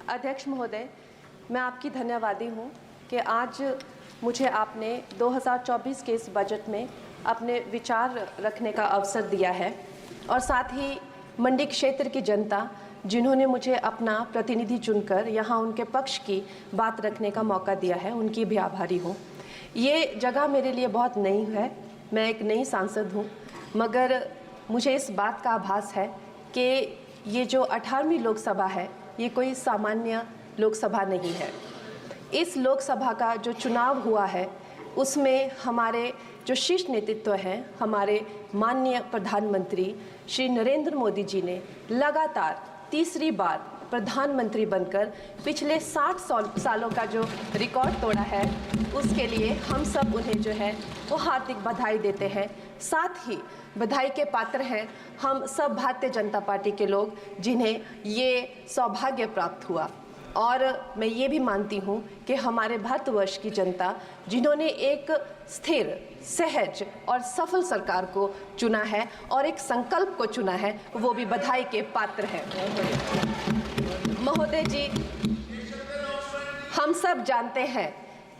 अध्यक्ष महोदय, मैं आपकी धन्यवादी हूँ कि आज मुझे आपने 2024 के इस बजट में अपने विचार रखने का अवसर दिया है और साथ ही मंडी क्षेत्र की जनता जिन्होंने मुझे अपना प्रतिनिधि चुनकर यहाँ उनके पक्ष की बात रखने का मौका दिया है, उनकी भी आभारी हूँ। ये जगह मेरे लिए बहुत नई है, मैं एक नई सांसद हूँ, मगर मुझे इस बात का आभास है कि ये जो 18वीं लोकसभा है ये कोई सामान्य लोकसभा नहीं है। इस लोकसभा का जो चुनाव हुआ है उसमें हमारे जो शीर्ष नेतृत्व हैं, हमारे माननीय प्रधानमंत्री श्री नरेंद्र मोदी जी ने लगातार तीसरी बार प्रधानमंत्री बनकर पिछले 60 सालों का जो रिकॉर्ड तोड़ा है, उसके लिए हम सब उन्हें जो है वो हार्दिक बधाई देते हैं। साथ ही बधाई के पात्र हैं हम सब भारतीय जनता पार्टी के लोग जिन्हें ये सौभाग्य प्राप्त हुआ। और मैं ये भी मानती हूँ कि हमारे भारतवर्ष की जनता जिन्होंने एक स्थिर, सहज और सफल सरकार को चुना है और एक संकल्प को चुना है, वो भी बधाई के पात्र हैं। महोदय जी, हम सब जानते हैं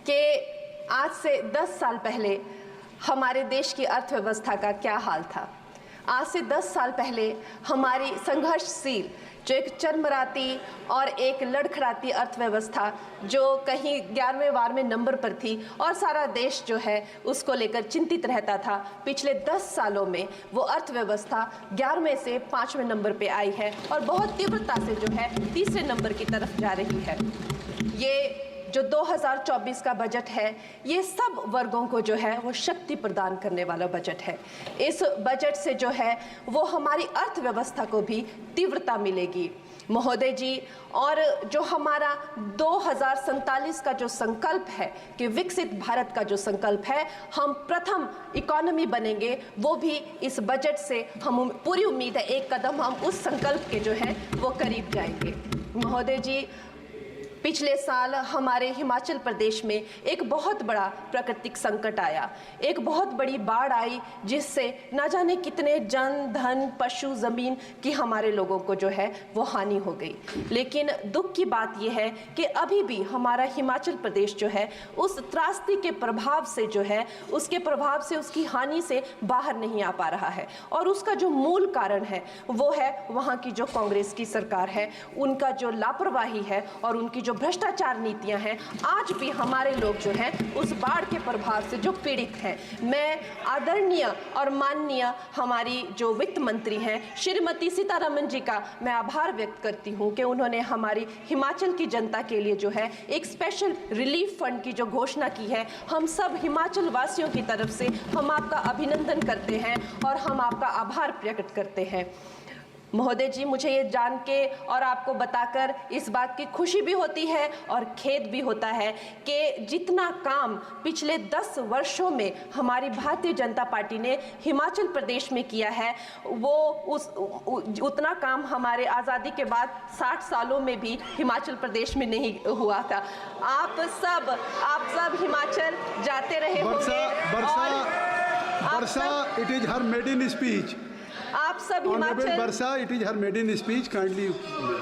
कि आज से 10 साल पहले हमारे देश की अर्थव्यवस्था का क्या हाल था। आज से 10 साल पहले हमारी संघर्षशील जो एक चरमराती और एक लड़खड़ाती अर्थव्यवस्था जो कहीं 11वें नंबर पर थी और सारा देश जो है उसको लेकर चिंतित रहता था, पिछले 10 सालों में वो अर्थव्यवस्था 11वें से 5वें नंबर पे आई है और बहुत तीव्रता से जो है तीसरे नंबर की तरफ जा रही है। ये जो 2024 का बजट है ये सब वर्गों को जो है वो शक्ति प्रदान करने वाला बजट है। इस बजट से जो है वो हमारी अर्थव्यवस्था को भी तीव्रता मिलेगी महोदय जी। और जो हमारा 2047 का जो संकल्प है कि विकसित भारत का जो संकल्प है, हम प्रथम इकोनॉमी बनेंगे, वो भी इस बजट से हम पूरी उम्मीद है एक कदम हम उस संकल्प के जो है वो करीब जाएंगे। महोदय जी, पिछले साल हमारे हिमाचल प्रदेश में एक बहुत बड़ा प्राकृतिक संकट आया, एक बहुत बड़ी बाढ़ आई जिससे ना जाने कितने जन, धन, पशु, ज़मीन की हमारे लोगों को जो है वो हानि हो गई। लेकिन दुख की बात यह है कि अभी भी हमारा हिमाचल प्रदेश जो है उस त्रासदी के प्रभाव से जो है उसके प्रभाव से उसकी हानि से बाहर नहीं आ पा रहा है। और उसका जो मूल कारण है वो है वहाँ की जो कांग्रेस की सरकार है, उनका जो लापरवाही है और उनकी जो भ्रष्टाचार नीतियां हैं। आज भी हमारे लोग जो हैं उस बाढ़ के प्रभाव से जो पीड़ित हैं। मैं आदरणीय और माननीय हमारी जो वित्त मंत्री हैं श्रीमती सीतारमण जी का मैं आभार व्यक्त करती हूं कि उन्होंने हमारी हिमाचल की जनता के लिए जो है एक स्पेशल रिलीफ फंड की जो घोषणा की है। हम सब हिमाचल वासियों की तरफ से हम आपका अभिनंदन करते हैं और हम आपका आभार प्रकट करते हैं। महोदय जी, मुझे ये जान के और आपको बताकर इस बात की खुशी भी होती है और खेद भी होता है कि जितना काम पिछले 10 वर्षों में हमारी भारतीय जनता पार्टी ने हिमाचल प्रदेश में किया है वो उतना काम हमारे आज़ादी के बाद 60 सालों में भी हिमाचल प्रदेश में नहीं हुआ था। आप सब हिमाचल जाते रहे होंगे। वर्षा, it is her maiden speech. आप सब हिमाचल वर्षा, it is her maiden speech. Kindly.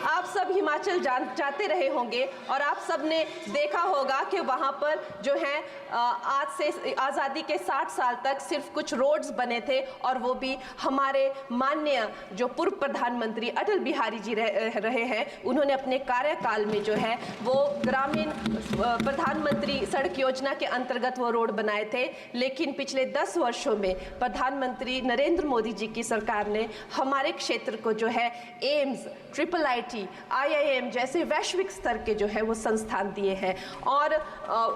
आप सब हिमाचल जाते रहे होंगे और आप सब ने देखा होगा कि वहाँ पर जो है आज से आज़ादी के 60 साल तक सिर्फ कुछ रोड्स बने थे और वो भी हमारे माननीय जो पूर्व प्रधानमंत्री अटल बिहारी जी रहे हैं, उन्होंने अपने कार्यकाल में जो है वो ग्रामीण प्रधानमंत्री सड़क योजना के अंतर्गत वो रोड बनाए थे। लेकिन पिछले 10 वर्षों में प्रधानमंत्री नरेंद्र मोदी जी की सरकार ने हमारे क्षेत्र को जो है एम्स, IIIT, IIM जैसे वैश्विक स्तर के जो है वो संस्थान दिए हैं और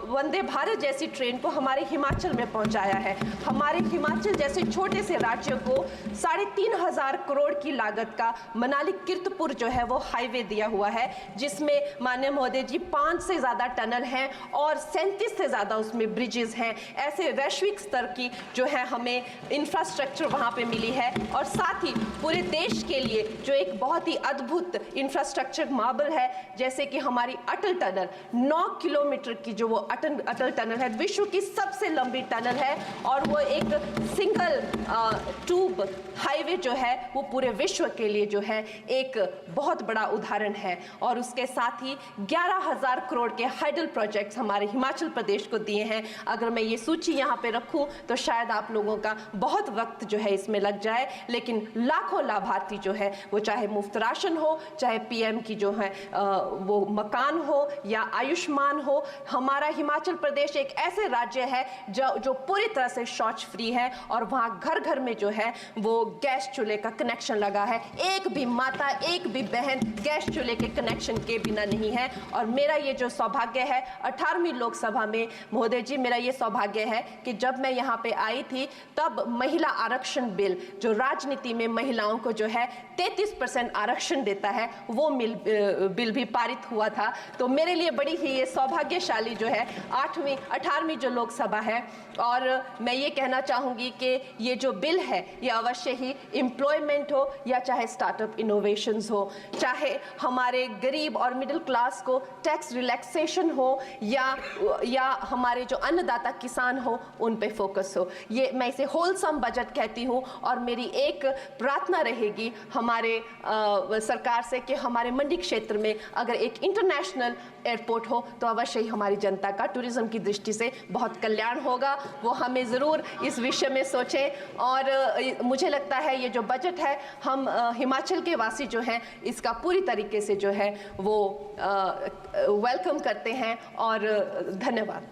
वंदे भारत जैसी ट्रेन को हमारे हिमाचल में पहुंचाया है। हमारे हिमाचल जैसे छोटे से राज्य को 3,500 करोड़ की लागत का मनाली कीर्तपुर जो है वो हाईवे दिया हुआ है, जिसमें माननीय महोदय जी 5 से ज़्यादा टनल हैं और 37 से ज़्यादा उसमें ब्रिजेस हैं। ऐसे वैश्विक स्तर की जो है हमें इंफ्रास्ट्रक्चर वहाँ पे मिली है और साथ साथ ही पूरे देश के लिए जो एक बहुत ही अद्भुत इंफ्रास्ट्रक्चर मार्बल है, जैसे कि हमारी अटल टनल 9 किलोमीटर की जो वो अटल टनल है, विश्व की सबसे लंबी टनल है और वो एक सिंगल ट्यूब हाईवे जो है वो पूरे विश्व के लिए जो है एक बहुत बड़ा उदाहरण है। और उसके साथ ही 11,000 करोड़ के हाइडल प्रोजेक्ट्स हमारे हिमाचल प्रदेश को दिए हैं। अगर मैं ये सूची यहाँ पे रखूँ तो शायद आप लोगों का बहुत वक्त जो है इसमें लग जाए, लेकिन लाखों लाभार्थी जो है वो चाहे मुफ्त राशन हो, चाहे पीएम की जो है वो मकान हो या आयुष्मान हो। हमारा हिमाचल प्रदेश एक ऐसे राज्य है जो पूरी तरह से शौच फ्री है और वहाँ घर घर में जो है वो गैस चूल्हे का कनेक्शन लगा है। एक भी माता, एक भी बहन गैस चूल्हे के कनेक्शन के बिना नहीं है। और मेरा ये जो सौभाग्य है 18वीं लोकसभा में, महोदय जी, मेरा ये सौभाग्य है कि जब मैं यहाँ पे आई थी तब महिला आरक्षण बिल जो राजनीति में महिलाओं को जो है 33% आरक्षण देता है वो बिल भी पारित हुआ था। तो मेरे लिए बड़ी ही ये सौभाग्यशाली जो है 18वीं जो लोकसभा है। और मैं ये कहना चाहूँगी कि ये जो बिल है ये अवश्य ही एम्प्लॉयमेंट हो या चाहे स्टार्टअप इनोवेशंस हो, चाहे हमारे गरीब और मिडिल क्लास को टैक्स रिलैक्सेशन हो या हमारे जो अन्नदाता किसान हो उन पे फोकस हो। ये मैं इसे होलसम बजट कहती हूँ। और मेरी एक प्रार्थना रहेगी हमारे सरकार से कि हमारे मंडी क्षेत्र में अगर एक इंटरनेशनल एयरपोर्ट हो तो अवश्य ही हमारी जनता का टूरिज्म की दृष्टि से बहुत कल्याण होगा। वो हमें ज़रूर इस विषय में सोचें। और मुझे लगता है ये जो बजट है हम हिमाचल के वासी जो हैं इसका पूरी तरीके से जो है वो वेलकम करते हैं। और धन्यवाद।